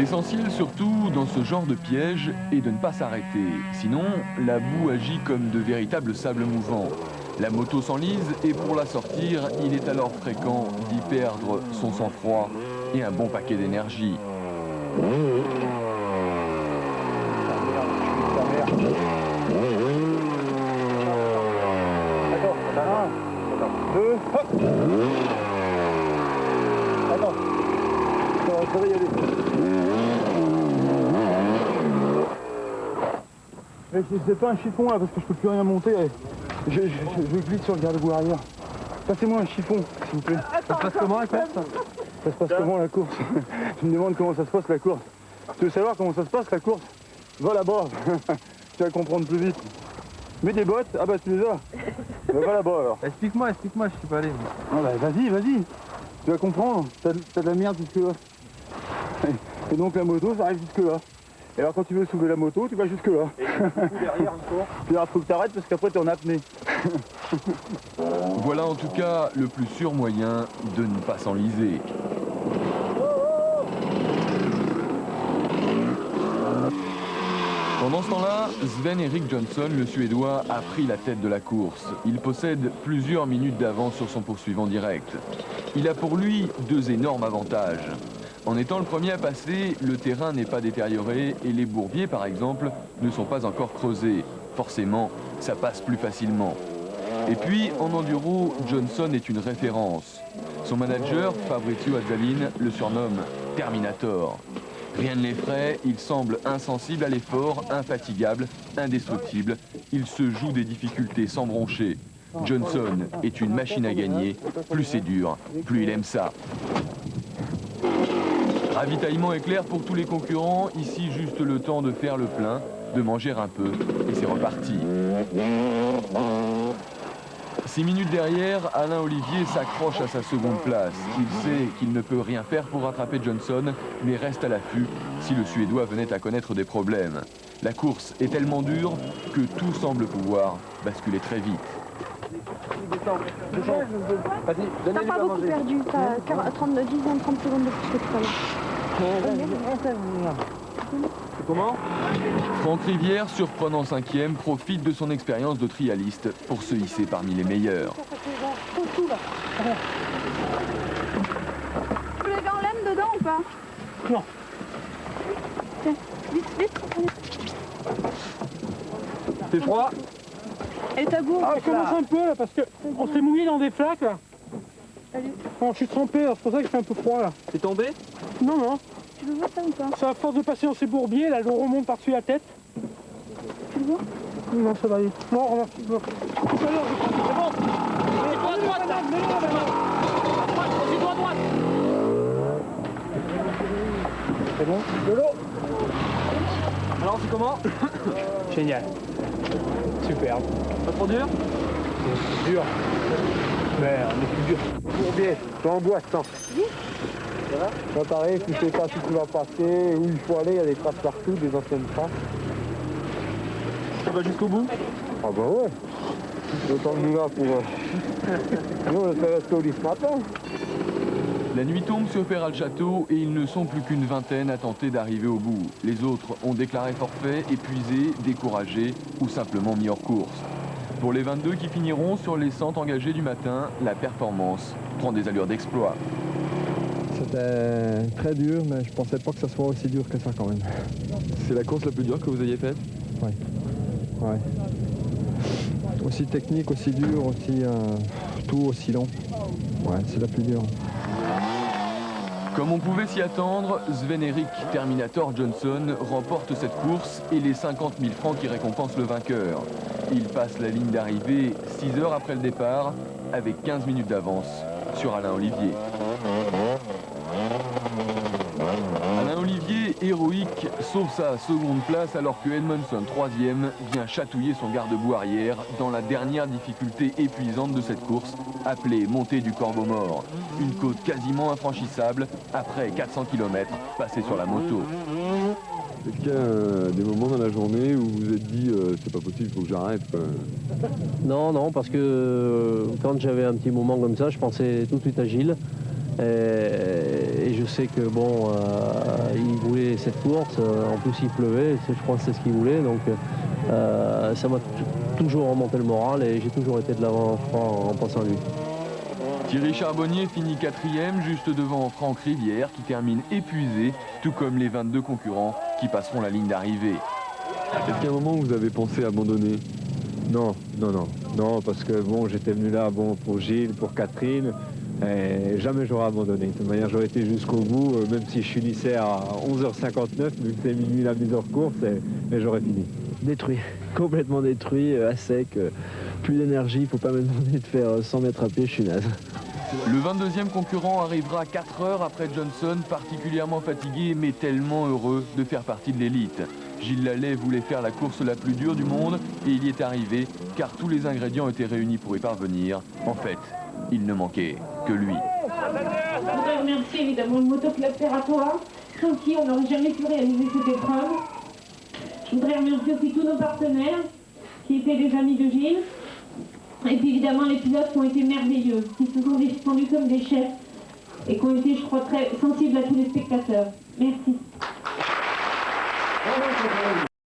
L'essentiel surtout dans ce genre de piège est de ne pas s'arrêter. Sinon, la boue agit comme de véritables sables mouvants. La moto s'enlise et pour la sortir, il est alors fréquent d'y perdre son sang-froid et un bon paquet d'énergie. Attends, ça va y aller. C'est pas un chiffon là parce que je peux plus rien monter. Je glisse sur le garde-boue arrière. Passez-moi un chiffon, s'il vous plaît. Ça se passe comment la course? Ça se passe comment la course? Tu me demandes comment ça se passe la course. Tu veux savoir comment ça se passe la course? Va là-bas, tu vas comprendre plus vite. Mets des bottes, ah bah tu les as. Bah, va là-bas alors. Explique-moi, je suis pas allé. Ah bah vas-y. Tu vas comprendre, t'as de la merde jusque là. Et donc la moto, ça arrive jusque là. Et alors quand tu veux soulever la moto, tu vas jusque là. Et derrière encore. Puis alors faut que t'arrêtes parce qu'après t'es en apnée. Voilà en tout cas le plus sûr moyen de ne pas s'enliser. Pendant ce temps-là, Sven-Erik Johnson, le Suédois, a pris la tête de la course. Il possède plusieurs minutes d'avance sur son poursuivant direct. Il a pour lui deux énormes avantages. En étant le premier à passer, le terrain n'est pas détérioré et les bourbiers, par exemple, ne sont pas encore creusés. Forcément, ça passe plus facilement. Et puis, en enduro, Johnson est une référence. Son manager, Fabrizio Azzalin, le surnomme Terminator. Rien ne l'effraie, il semble insensible à l'effort, infatigable, indestructible. Il se joue des difficultés sans broncher. Johnson est une machine à gagner. Plus c'est dur, plus il aime ça. Ravitaillement éclair pour tous les concurrents. Ici, juste le temps de faire le plein, de manger un peu, et c'est reparti. 6 minutes derrière, Alain Olivier s'accroche à sa seconde place. Il sait qu'il ne peut rien faire pour rattraper Johnson, mais reste à l'affût si le Suédois venait à connaître des problèmes. La course est tellement dure que tout semble pouvoir basculer très vite. T'as pas beaucoup perdu, t'as 30 secondes de plus que tout à l'heure. Comment? Franck Rivière, surprenant 5e, profite de son expérience de trialiste pour se hisser parmi les meilleurs. Tu les gants en laine dedans ou pas? Non. Tiens, vite. C'est froid? Et ta gourde? Ah, je commence un peu là parce qu'on s'est mouillé dans des flaques là. Salut. Bon, je suis trempé, c'est pour ça que c'est un peu froid là. T'es tombé? Non. Tu le vois ça ou pas? Ça, à force de passer dans ces bourbiers, là, je remonte par-dessus la tête. Tu le vois? Non, ça va aller. Non, remarque. C'est bon. Droite là. Droite. C'est bon? De l'eau. Alors c'est comment? Génial. Superbe. Pas trop dur? C'est dur. Mais on est plus dur. Bourbier, tu angoisses, tant. Ça pareil, tu sais pas si tu vas passer, où il faut aller, il y a des traces partout, des anciennes traces. Tu vas jusqu'au bout? Ah bah ouais. D'autant que nous là pour... Nous on fait rester au lit ce matin. La nuit tombe sur Peral-Château et ils ne sont plus qu'une vingtaine à tenter d'arriver au bout. Les autres ont déclaré forfait, épuisés, découragés ou simplement mis hors course. Pour les 22 qui finiront sur les 100 engagés du matin, la performance prend des allures d'exploit. C'était très dur, mais je pensais pas que ça soit aussi dur que ça quand même. C'est la course la plus dure que vous ayez faite? Oui. Ouais. Aussi technique, aussi dur, aussi tout aussi long. Ouais, c'est la plus dure. Comme on pouvait s'y attendre, Sven-Erik Terminator Johnson remporte cette course et les 50 000 francs qui récompensent le vainqueur. Il passe la ligne d'arrivée 6 heures après le départ, avec 15 minutes d'avance sur Alain Olivier. Alain Olivier, héroïque, sauve sa seconde place alors que Edmondson, 3e, vient chatouiller son garde-boue arrière dans la dernière difficulté épuisante de cette course, appelée montée du Corbeau Mort. Une côte quasiment infranchissable après 400 km passés sur la moto. Est-ce qu'il y a des moments dans la journée où vous vous êtes dit c'est pas possible, il faut que j'arrête quoi. Non, parce que quand j'avais un petit moment comme ça, je pensais tout de suite à Gilles. Et je sais que bon, il voulait cette course. En plus, il pleuvait, je crois que c'est ce qu'il voulait. Donc, ça m'a toujours remonté le moral et j'ai toujours été de l'avant en pensant à lui. Thierry Charbonnier finit 4e, juste devant Franck Rivière, qui termine épuisé, tout comme les 22 concurrents qui passeront la ligne d'arrivée. Est-ce qu'à un moment vous avez pensé abandonner? Non, parce que bon, j'étais venu là pour Gilles, pour Catherine, et jamais j'aurais abandonné. De toute manière, j'aurais été jusqu'au bout, même si je finissais à 11h59, vu que c'est minuit la mise hors course, et j'aurais fini. Détruit, complètement détruit, à sec, plus d'énergie, il ne faut pas me demander de faire 100 mètres à pied, je suis naze. Le 22e concurrent arrivera 4 heures après Johnson, particulièrement fatigué mais tellement heureux de faire partie de l'élite. Gilles Lallet voulait faire la course la plus dure du monde et il y est arrivé car tous les ingrédients étaient réunis pour y parvenir. En fait, il ne manquait que lui. Je voudrais remercier évidemment le motoclub Ferratoire, sans qui on n'aurait jamais pu réaliser cette épreuve. Je voudrais remercier aussi tous nos partenaires qui étaient des amis de Gilles. Et puis évidemment les pilotes qui ont été merveilleux, qui se sont défendus comme des chefs et qui ont été, je crois, très sensibles à tous les spectateurs. Merci.